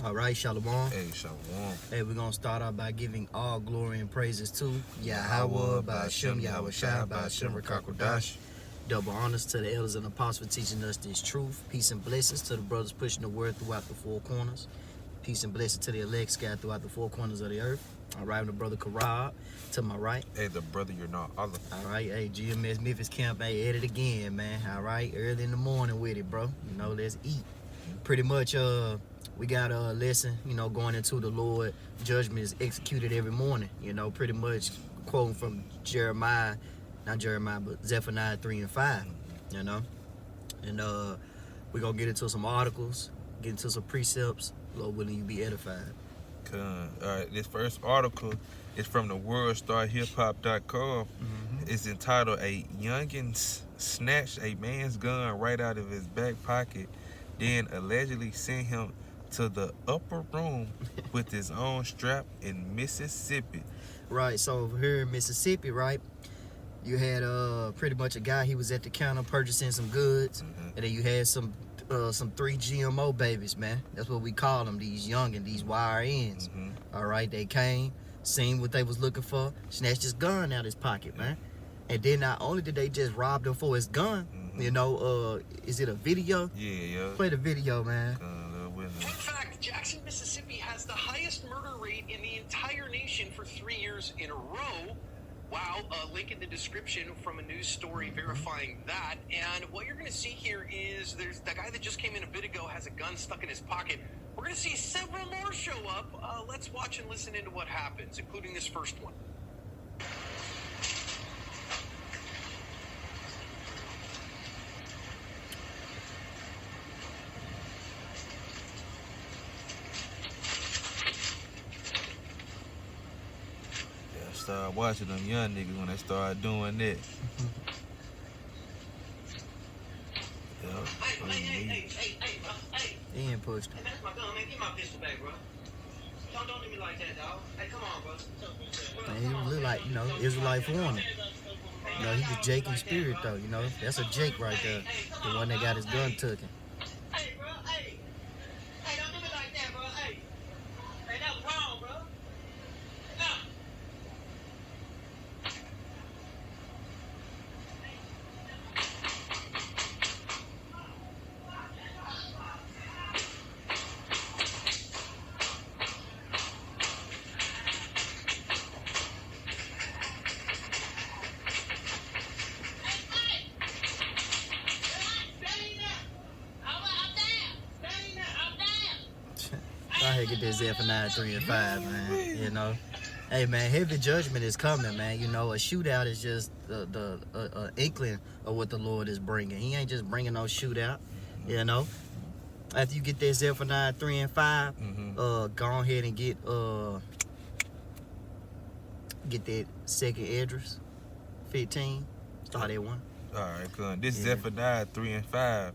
All right, Shalom. Hey, Shalom. Hey, we're going to start out by giving all glory and praises to Yahweh, Ba'Shem, Yahweh Shai, Ba'Shem, Rakakodash. Double honors to the elders and apostles for teaching us this truth. Peace and blessings to the brothers pushing the word throughout the four corners. Peace and blessings to the elect scattered throughout the four corners of the earth. All right, the brother Karab to my right. Hey, the brother you're not Allah. All right, hey, GMS Memphis Camp, hey, at it again, man. All right, early in the morning with it, bro. You know, let's eat. Pretty much, we got a lesson, you know, going into the Lord. Judgment is executed every morning, you know, pretty much quoting from Zephaniah 3 and 5, you know. And we're going to get into some articles, get into some precepts. Lord willing, you be edified. All right, this first article is from the worldstarhiphop.com. It's entitled, "A Youngin Snatched a Man's Gun Right Out of His Back Pocket, then allegedly sent him to the upper room with his own strap in Mississippi." Right, so over here in Mississippi, right, you had pretty much a guy, he was at the counter purchasing some goods, and then you had some 3 GMO babies, man. That's what we call them, these youngin', these wire ends. All right, they came, seen what they was looking for, snatched his gun out of his pocket, man. And then not only did they just rob him for his gun, you know, is it a video? Yeah. Play the video, man. Fun fact, Jackson, Mississippi has the highest murder rate in the entire nation for 3 years in a row. Wow, link in the description from a news story verifying that. And what you're going to see here is there's the guy that just came in a bit ago has a gun stuck in his pocket. We're going to see several more show up. Let's watch and listen into what happens, including this first one. Start watching them young niggas when they start doing that. Hey, He ain't pushed him. Hey, that's my gun, man. Give my pistol back, bro. Don't do me like that, dog. Hey, come on, bro. Man, he look like, you know, Israelite foreman. You know, he's a Jake in spirit, though, you know. That's a Jake right there. The one that got his gun taken. Hey, bro, hey. Hey, don't do me like that, bro. Hey. Hey, that was wrong, bro. Nah. I had to get this Zephaniah 3 and 5, man. You know, hey, man, heavy judgment is coming, man. You know, a shootout is just the inkling of what the Lord is bringing. He ain't just bringing no shootout. You know, after you get that Zephaniah 3 and 5, go ahead and get that second Esdras 15. Start at 1. All right, good. This is Zephaniah 3 and 5.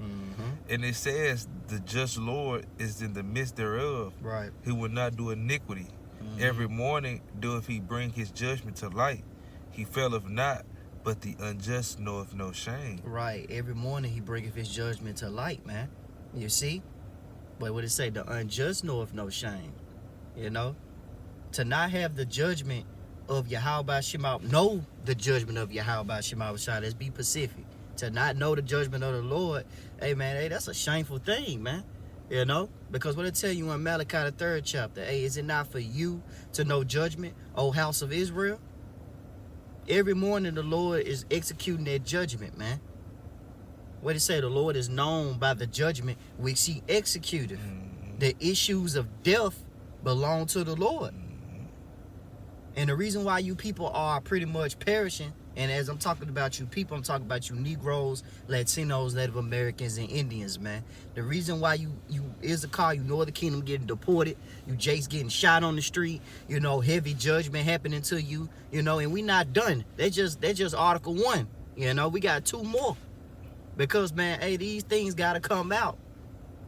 And it says, "The just Lord is in the midst thereof. Right. He will not do iniquity. Every morning doeth he bring his judgment to light. He faileth not, but the unjust knoweth no shame." Right. Every morning he bringeth his judgment to light, man. You see? But what it say? The unjust knoweth no shame. You know? To not have the judgment of Yahweh Shema, know the judgment of Yahweh Shema Shai. Let's be Pacific. To not know the judgment of the Lord, hey, man, hey, that's a shameful thing, man. You know? Because what it tell you in Malachi, the 3rd chapter, hey, is it not for you to know judgment, O house of Israel? Every morning the Lord is executing that judgment, man. What it say? The Lord is known by the judgment which he executed. The issues of death belong to the Lord. And the reason why you people are pretty much perishing, and as I'm talking about you people, I'm talking about you Negroes, Latinos, Native Americans, and Indians, man. The reason why you Issachar, you Northern Kingdom getting deported, you Jakes getting shot on the street, you know, heavy judgment happening to you, you know, and we not done. That's just Article 1. You know, we got 2 more. Because, man, hey, these things gotta come out.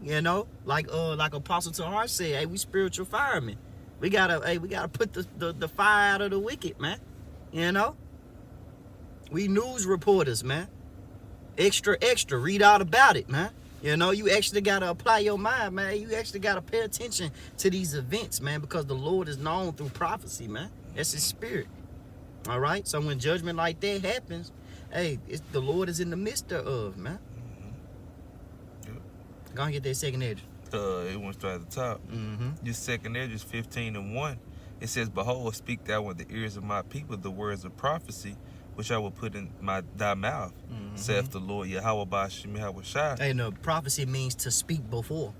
You know, like Apostle Tahar said, hey, we spiritual firemen. We gotta put the fire out of the wicked, man. You know? We news reporters, man. Extra, read out about it, man. You know, you actually got to apply your mind, man. You actually got to pay attention to these events, man, because the Lord is known through prophecy, man. That's his spirit. All right? So when judgment like that happens, hey, the Lord is in the midst thereof, man. Yep. Go and get that second edge. It went straight at the top. This second edge is 15:1. It says, "Behold, speak thou in the ears of my people the words of prophecy, which I will put in thy mouth, saith the Lord Yahweh Ba'ashem Yahweh Shai." Hey, no, prophecy means to speak before,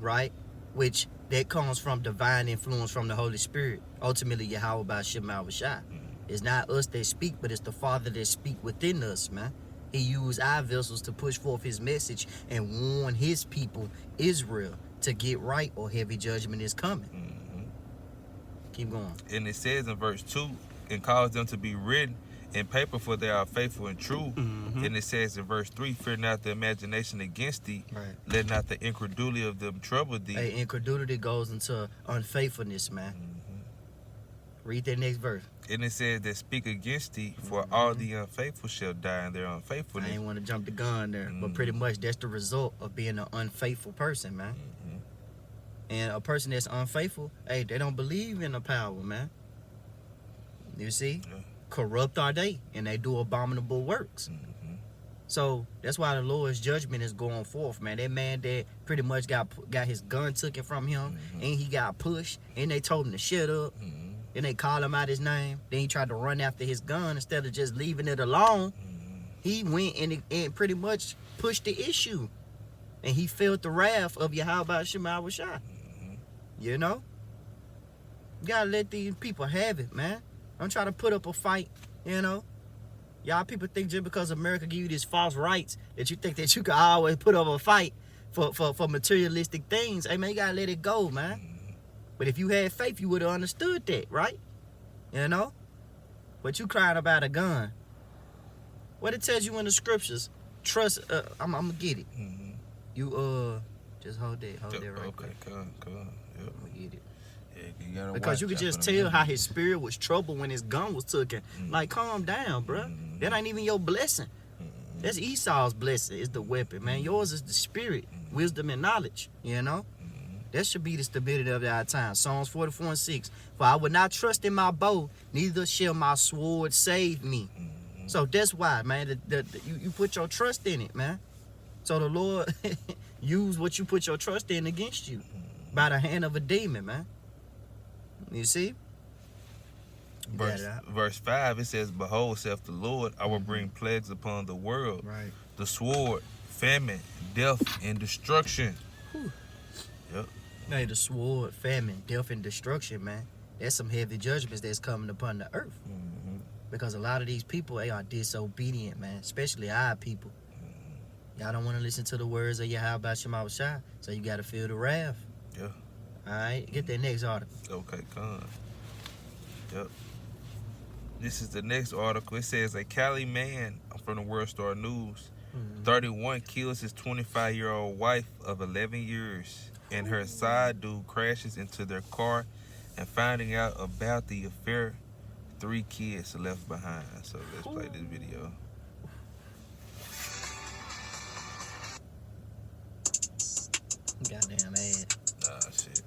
right? Which that comes from divine influence from the Holy Spirit. Ultimately, Yahweh Ba'ashem Yahweh Shai. It's not us that speak, but it's the Father that speak within us, man. He used our vessels to push forth his message and warn his people, Israel, to get right or heavy judgment is coming. Keep going. And it says in verse 2, "And cause them to be written in paper, for they are faithful and true." And it says in verse 3, "Fear not the imagination against thee, Right. let not the incredulity of them trouble thee." Hey, incredulity goes into unfaithfulness, man. Read that next verse. And it says that speak against thee, for all the unfaithful shall die in their I unfaithfulness. ain't want to jump the gun there, but pretty much that's the result of being an unfaithful person, man. And a person that's unfaithful, hey, they don't believe in the power, man. You see? Yeah. Corrupt are they, and they do abominable works. So that's why the Lord's judgment is going forth, man. That man that pretty much got his gun taken from him, and he got pushed, and they told him to shut up. Then they called him out his name. Then he tried to run after his gun instead of just leaving it alone. He went and pretty much pushed the issue. And he felt the wrath of Yahweh Shema Shai. You know? You gotta let these people have it, man. Don't try to put up a fight, you know? Y'all people think just because America give you these false rights that you think that you can always put up a fight for materialistic things. Hey, man, you gotta let it go, man. But if you had faith, you would have understood that, right? You know? But you crying about a gun. What it tells you in the scriptures, trust, I'm gonna get it. You, just hold that right Okay, quick. come on. Yep. I'm gonna get it. Yeah, you gotta Because watch you could out just for them tell how enemies. his spirit was troubled when his gun was taken. Like, calm down, bruh. That ain't even your blessing. That's Esau's blessing, is the weapon, man. Yours is the spirit, wisdom, and knowledge, you know? That should be the stability of our time. Psalms 44:6. "For I will not trust in my bow, neither shall my sword save me." So that's why, man, you put your trust in it, man. So the Lord use what you put your trust in against you by the hand of a demon, man. You see? You got it out. Verse 5, it says, "Behold, saith the Lord, I will bring plagues upon the world, Right. the sword, famine, death, and destruction." Yep. Hey, the sword, famine, death, and destruction, man. That's some heavy judgments that's coming upon the earth. Because a lot of these people, they are disobedient, man. Especially our people. Y'all don't want to listen to the words of Yahweh Shema Shai, so you got to feel the wrath. Yeah. All right, get that next article. Okay, come. Yep. This is the next article. It says, "A Cali man," from the World Star News, 31, kills his 25-year-old wife of 11 years, and her side dude crashes into their car, and finding out about the affair, 3 kids are left behind. So let's play this video. Goddamn ad. Ah, shit.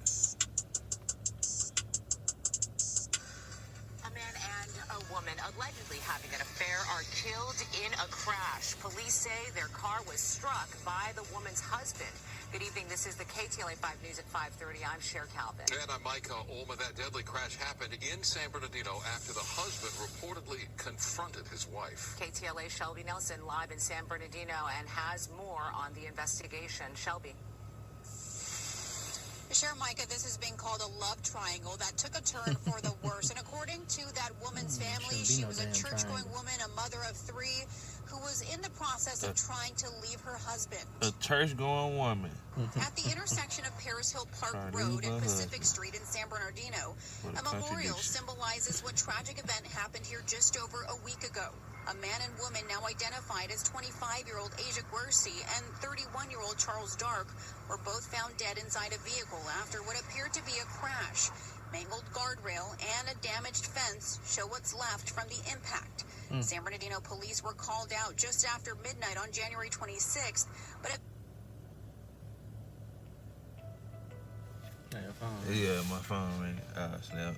A man and a woman allegedly having an affair are killed in a crash. Police say their car was struck by the woman's husband. Good evening. This is the KTLA 5 News at 5:30. I'm Cher Calvin. And I'm Mike Olma. That deadly crash happened in San Bernardino after the husband reportedly confronted his wife. KTLA Shelby Nelson live in San Bernardino and has more on the investigation. Shelby. Share Micah, this has been called a love triangle that took a turn for the worse. And according to that woman's family, shouldn't be she no was a damn church-going triangle. woman, a mother of 3, who was in the process of trying to leave her husband. A church-going woman. At the intersection of Paris Hill Park Trying to Road leave and her Pacific husband. Street in San Bernardino, What a a memorial contradiction. symbolizes what tragic event happened here just over a week ago. A man and woman now identified as 25-year-old Asia Guerci and 31-year-old Charles Dark were both found dead inside a vehicle after what appeared to be a crash. Mangled guardrail and a damaged fence show what's left from the impact. San Bernardino police were called out just after midnight on January 26th, but phone. Yeah, my phone, man. Snap.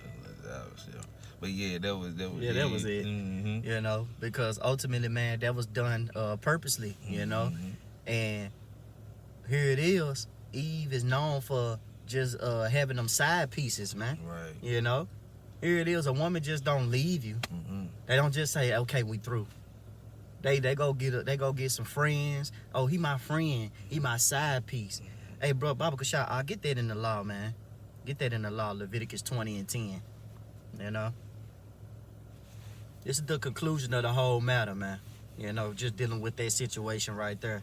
But yeah, that was Yeah, that was it. Mm-hmm. You know, because ultimately, man, that was done purposely, you know. And here it is. Eve is known for just having them side pieces, man. Right. You know, here it is. A woman just don't leave you. Mm-hmm. They don't just say, "Okay, we through." They go get some friends. Oh, he my friend. He my side piece. Hey, bro, Baba Kashah, I'll get that in the law, man. Get that in the law, Leviticus 20:10. You know. This is the conclusion of the whole matter, man. You know, just dealing with that situation right there.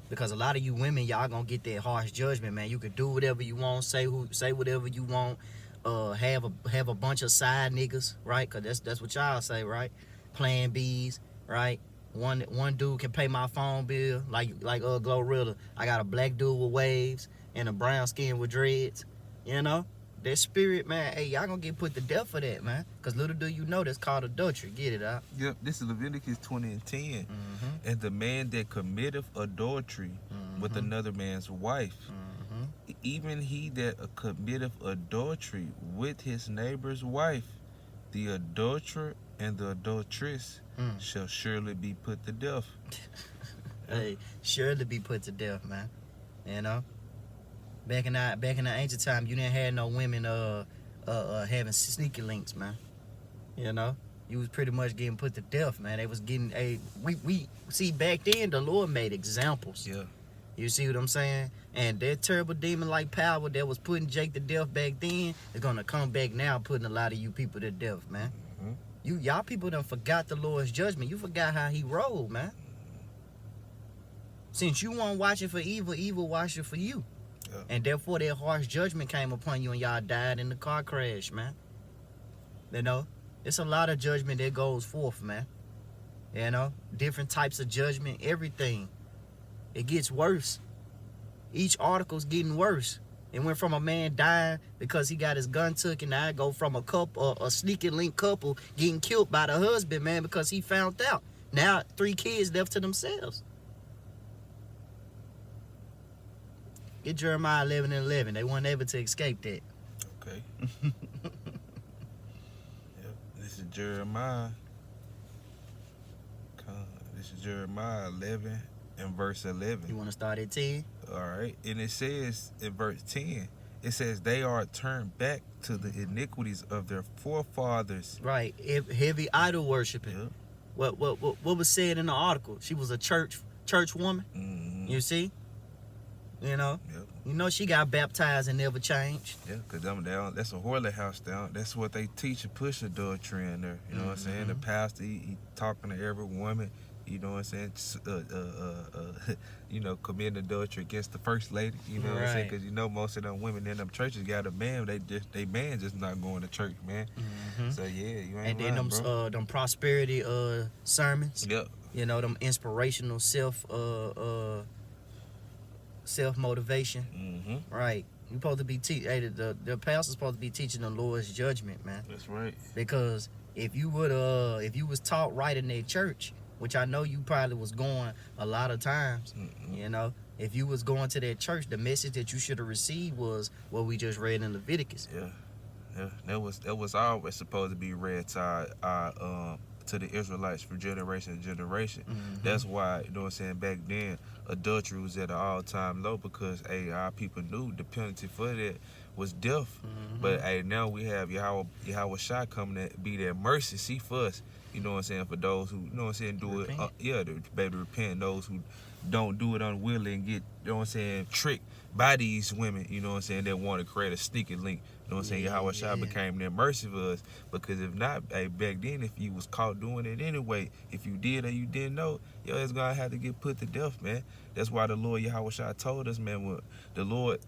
Because a lot of you women, y'all gonna get that harsh judgment, man. You can do whatever you want, say whatever you want, have a bunch of side niggas, right? Cause that's what y'all say, right? Plan Bs, right? One dude can pay my phone bill, like Glorilla. I got a black dude with waves and a brown skin with dreads, you know. That spirit, man, hey, y'all gonna get put to death for that, man. Because little do you know, that's called adultery. Get it out. Yep, this is Leviticus 20:10. And the man that committeth adultery with another man's wife, even he that committeth adultery with his neighbor's wife, the adulterer and the adulteress shall surely be put to death. Hey, surely be put to death, man. You know? Back in the ancient time, you didn't have no women having sneaky links, man. You know, you was pretty much getting put to death, man. They was getting we see back then the Lord made examples. Yeah. You see what I'm saying? And that terrible demon-like power that was putting Jake to death back then is gonna come back now, putting a lot of you people to death, man. Y'all people done forgot the Lord's judgment. You forgot how He rolled, man. Since you weren't watching for evil, evil watching for you. Yeah. And therefore that harsh judgment came upon you and y'all died in the car crash, man. You know, it's a lot of judgment that goes forth, man. You know, different types of judgment, everything. It gets worse. Each article's getting worse. It went from a man dying because he got his gun took, and now it go from a sneaky link couple getting killed by the husband, man, because he found out. Now 3 kids left to themselves. Get Jeremiah 11:11. They weren't able to escape that. Okay. Yep. This is Jeremiah. This is Jeremiah 11 and verse 11. You want to start at 10? All right. And it says in verse 10, it says, they are turned back to the iniquities of their forefathers. Right. Heavy idol worshiping. Yep. What was said in the article? She was a church woman. Mm-hmm. You see? You know? Yep. You know she got baptized and never changed. Yeah, because that's a whoreling house down. That's what they teach and push adultery in there. You know what I'm saying? The pastor, he talking to every woman, you know what I'm saying? You know, committing adultery against the first lady. You know what I'm saying? Because you know most of them women in them churches got a man, they man just not going to church, man. So yeah, you ain't And then lying, bro. them prosperity sermons. Yep. You know, them inspirational self motivation. Right. You supposed to be the pastor's supposed to be teaching the Lord's judgment, man. That's right. Because if you was taught right in their church, which I know you probably was going a lot of times, you know, if you was going to that church, the message that you should have received was what we just read in Leviticus. Yeah. That was always supposed to be read to the Israelites from generation to generation. That's why, you know what I'm saying, back then adultery was at an all-time low, because our people knew the penalty for that was death. But now we have Yahweh Shai coming to be that mercy seat for us. You know what I'm saying, for those who, you know what I'm saying, do repent. To be able to repent. Those who don't do it unwillingly and get, you know what I'm saying, tricked by these women, you know what I'm saying, that want to create a sneaky link. You know what I'm saying? Yahweh Shai became that mercy for us. Because if not, back then, if you was caught doing it anyway, if you did or you didn't know, your ass gonna have to get put to death, man. That's why the Lord Yahweh Shai told us, man, when the Lord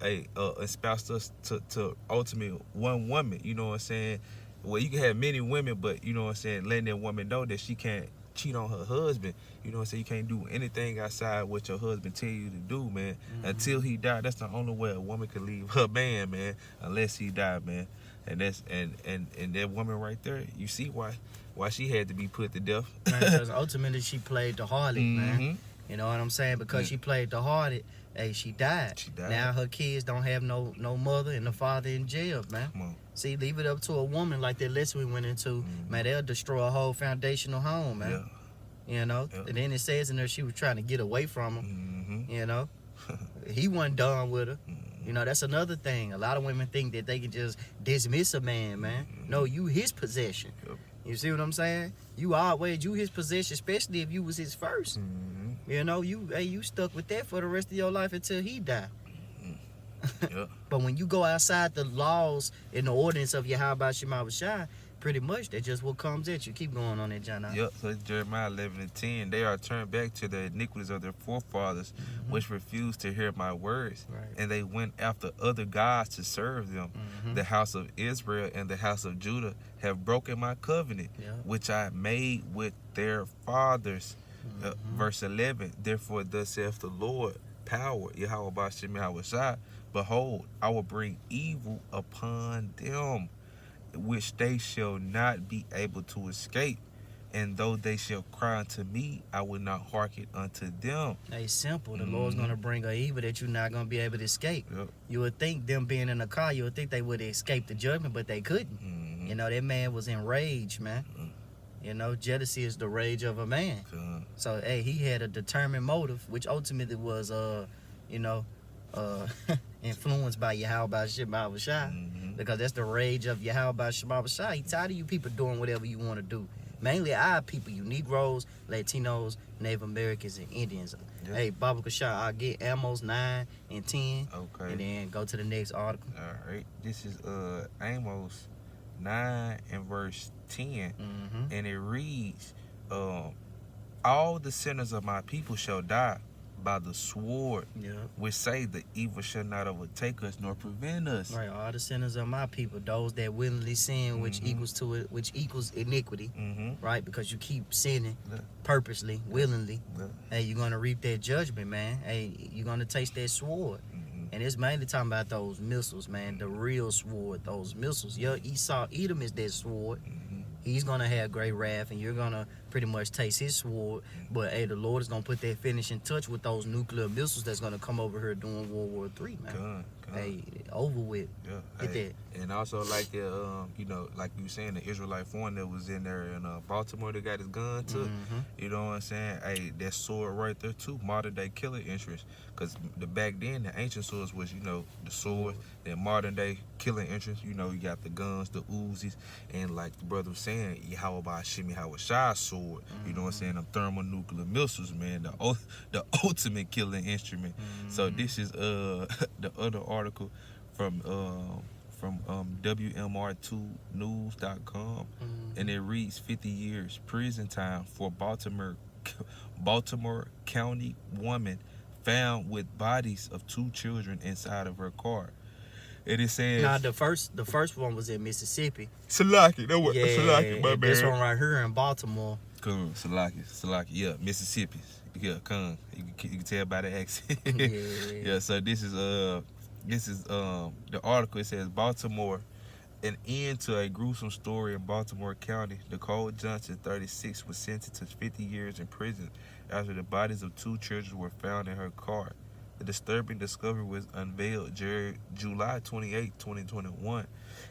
espoused us to ultimately one woman, you know what I'm saying? Well, you can have many women, but, you know what I'm saying, letting that woman know that she can't cheat on her husband. You know what I'm saying? You can't do anything outside what your husband tell you to do, man. Until he died. That's the only way a woman can leave her man, man, unless he died, man. And that's and that woman right there, you see why she had to be put to death. Because ultimately she played the harlot, man. You know what I'm saying? Because she played the harlot, Hey, she died. She died. Now her kids don't have no mother and the father in jail, man. Come on. See, leave it up to a woman like that lesson we went into, man, they'll destroy a whole foundational home, man. Yeah. You know? Yep. And then it says in there she was trying to get away from him, Mm-hmm. you know? He wasn't done with her. You know, that's another thing. A lot of women think that they can just dismiss a man, man. No, you his possession. Yep. You see what I'm saying? You always, you his possession, especially if you was his first. Mm-hmm. You know, you stuck with that for the rest of your life until he died. Yeah. But when you go outside the laws and the ordinance of Yahweh Shema Shai, pretty much that's just what comes at you. Keep going on that, John. Yep, so it's Jeremiah 11:10. They are turned back to the iniquities of their forefathers, which refused to hear my words. Right. And they went after other gods to serve them. The house of Israel and the house of Judah have broken my covenant, Yep. which I made with their fathers. Verse 11, therefore thus saith the Lord, power, Yahweh Bashem Yahweh Shai, behold, I will bring evil upon them, which they shall not be able to escape. And though they shall cry unto me, I will not hearken unto them. Hey, simple. The Lord's going to bring a evil that you're not going to be able to escape. Yep. You would think them being in a car, you would think they would escape the judgment, but they couldn't. Mhm. You know, that man was enraged, man. You know, jealousy is the rage of a man. So, hey, he had a determined motive, which ultimately was, influenced by Yahweh Shema Shai. Because that's the rage of Yahweh Shema Shai. He tired of you people doing whatever you want to do. Mainly our people, you Negroes, Latinos, Native Americans, and Indians. Yep. Hey, Baba Kashai, I'll get Amos 9 and 10. Okay. And then go to the next article. All right. This is Amos 9 and verse 10. And it reads, all the sinners of my people shall die by the sword, Yeah. which say the evil shall not overtake us nor prevent us. Right, all the sinners of my people, those that willingly sin, which equals iniquity, right? Because you keep sinning Yeah. purposely, willingly. Yeah. Hey, you're gonna reap that judgment, man. Hey, you're gonna taste that sword. And it's mainly talking about those missiles, man. The real sword, those missiles. Yeah, Edom is that sword. He's gonna have great wrath, and you're gonna pretty much taste his sword. But hey, the Lord is gonna put that finishing touch with those nuclear missiles that's gonna come over here during World War III, man. Gun. Hey, over with. Yeah. Get Hey, and also like the like you saying, the Israelite foreign that was in there in Baltimore that got his gun took. You know what I'm saying? Hey, that sword right there too, modern day killer interest. Cause back then the ancient swords was, the sword. Then modern day killing interest, you got the guns, the Uzis, and like the brother was saying, Yahweh Bashem Yahweh Shai sword. You know what I'm saying? Them thermonuclear missiles, man. The ultimate killing instrument. So this is the other article from WMR2news.com, and it reads 50 years prison time for Baltimore County woman found with bodies of 2 children inside of her car. And it says, Now the first one was in Mississippi. Salaki, that was Yeah, Salaki, my this bad. one right here in Baltimore. Cool, Salaki, yeah, Mississippi. Yeah, come. You can tell by the accent. Yeah. Yeah, so this is the article. It says Baltimore, an end to a gruesome story in Baltimore County. Nicole Johnson, 36, was sentenced to 50 years in prison after the bodies of 2 children were found in her car. The disturbing discovery was unveiled July 28, 2021,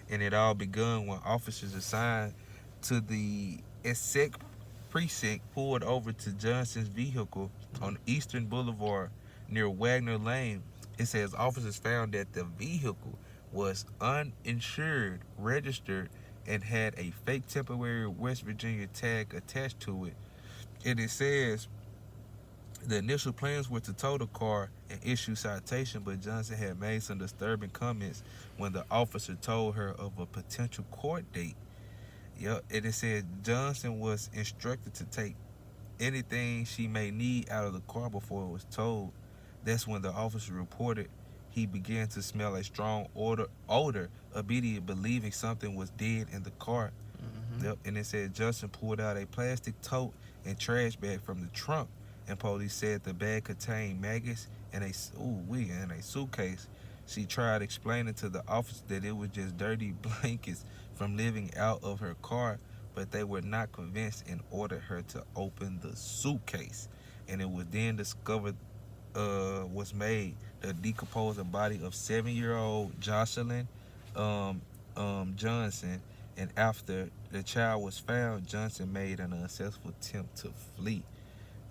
and it all begun when officers assigned to the Essex precinct pulled over to Johnson's vehicle on Eastern Boulevard near Wagner Lane. It says officers found that the vehicle was uninsured, registered, and had a fake temporary West Virginia tag attached to it. And it says the initial plans were to tow the car and issue citation, but Johnson had made some disturbing comments when the officer told her of a potential court date. Yep, and it said Johnson was instructed to take anything she may need out of the car before it was towed. That's when the officer reported he began to smell a strong odor, immediately believing something was dead in the car. Yep, and it said Johnson pulled out a plastic tote and trash bag from the trunk, and police said the bag contained maggots and a suitcase. She tried explaining to the officer that it was just dirty blankets from living out of her car, but they were not convinced and ordered her to open the suitcase. And it was then discovered was made, the decomposing body of 7-year-old Jocelyn Johnson, and after the child was found, Johnson made an unsuccessful attempt to flee.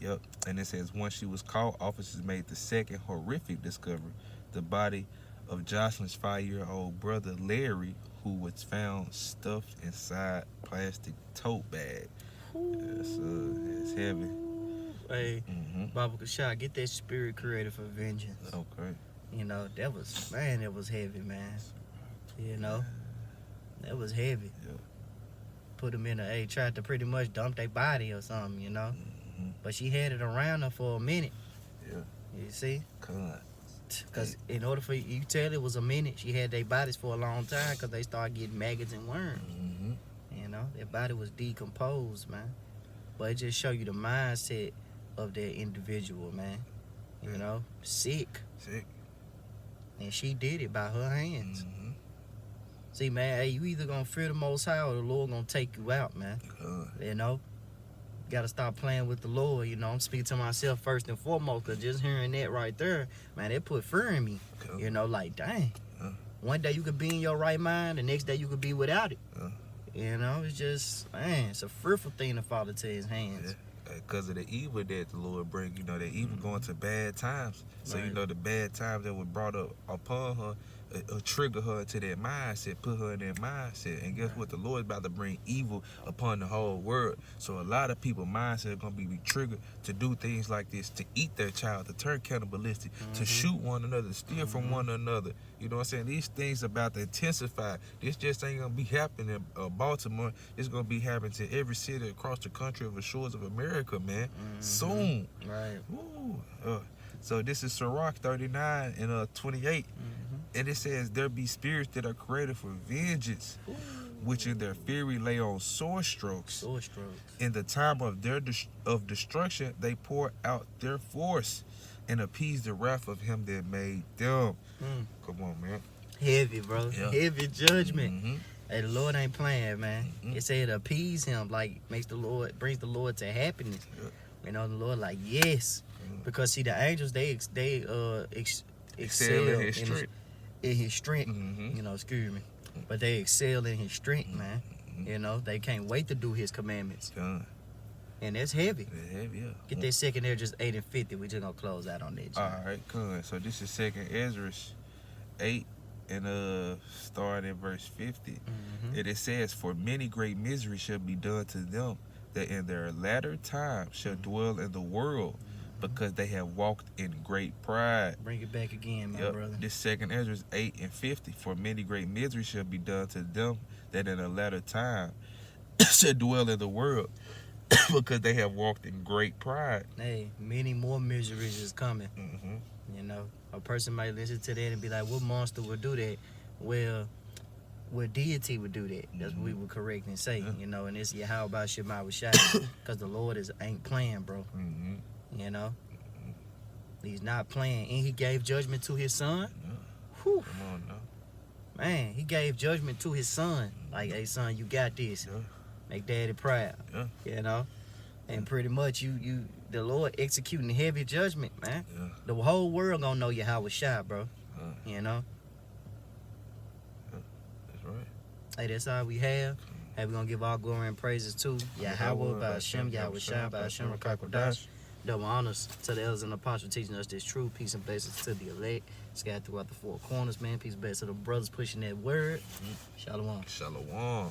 Yep, and it says once she was caught, officers made the second horrific discovery: the body of Jocelyn's 5-year-old brother Larry, who was found stuffed inside plastic tote bag. Yes, it's heavy. Hey, Baba Kashah, get that spirit created for vengeance. Okay. You know, that was heavy, man. You know, that was heavy. Yeah. Put them in tried to pretty much dump their body or something, you know. But she had it around her for a minute. Yeah. You see? God. Because in order for you tell it was a minute, she had their bodies for a long time because they started getting maggots and worms. You know, their body was decomposed, man. But it just show you the mindset of that individual, man. You know, sick. And she did it by her hands. See, man, hey, you either gonna fear the Most High or the Lord gonna take you out, man. You know, gotta stop playing with the Lord. You know, I'm speaking to myself first and foremost, because just hearing that right there, man, it put fear in me. You know, like, dang. One day you could be in your right mind, the next day you could be without it. You know, it's just, man, it's a fearful thing to fall into his hands. Because of the evil that the Lord bring, you know, the evil going to bad times. So, you know, the bad times that were brought up upon her, trigger her to that mindset, put her in that mindset. And guess what? The Lord is about to bring evil upon the whole world. So a lot of people mindset are going to be triggered to do things like this, to eat their child, to turn cannibalistic, to shoot one another, to steal from one another. You know what I'm saying? These things about to intensify. This just ain't going to be happening in Baltimore. It's going to be happening to every city across the country of the shores of America, man. Soon. Right. Ooh. So this is Sirach 39 and 28. And it says, there be spirits that are created for vengeance, which in their fury lay on sore strokes. In the time of their destruction, they pour out their force and appease the wrath of him that made them. Come on, man. Heavy, bro. Heavy judgment. Hey, the Lord ain't playing, man. It said appease him, like brings the Lord to happiness. You know, the Lord like, yes. Because see, the angels, they excel in his strength. You know, excuse me. But they excel in his strength, man. You know, they can't wait to do his commandments. And that's heavy. Get that second there, just 8 and 50. We just gonna close out on that. All right, cool. So this is 2nd Ezra 8 and starting in verse 50. And it says, for many great misery shall be done to them that in their latter time shall dwell in the world, because they have walked in great pride. Bring it back again, my brother. This 2nd Ezra 8 and 50. For many great misery shall be done to them that in a latter time shall dwell in the world, because they have walked in great pride. Hey, many more miseries is coming. You know, a person might listen to that and be like, what monster would do that? Well, what deity would do that? That's what we would correctly say. You know, and it's Yahweh Shema Shai, because the Lord ain't playing, bro. You know, he's not playing, and he gave judgment to his son. Whew. Come on now. Man, he gave judgment to his son. Like, hey, son, you got this. Make daddy proud. You know, and pretty much the Lord executing heavy judgment, man. The whole world gonna know Yahweh Shai, bro. You know. That's right. Hey, that's all we have. Hey, we're gonna give all glory and praises to Yahweh by Hashem, Yahweh Shai by Hashem Rakakodash. Double honors to the elders and apostles teaching us this truth. Peace and blessings to the elect scattered throughout the four corners, man. Peace and blessings to the brothers pushing that word. Shalom. Shalom.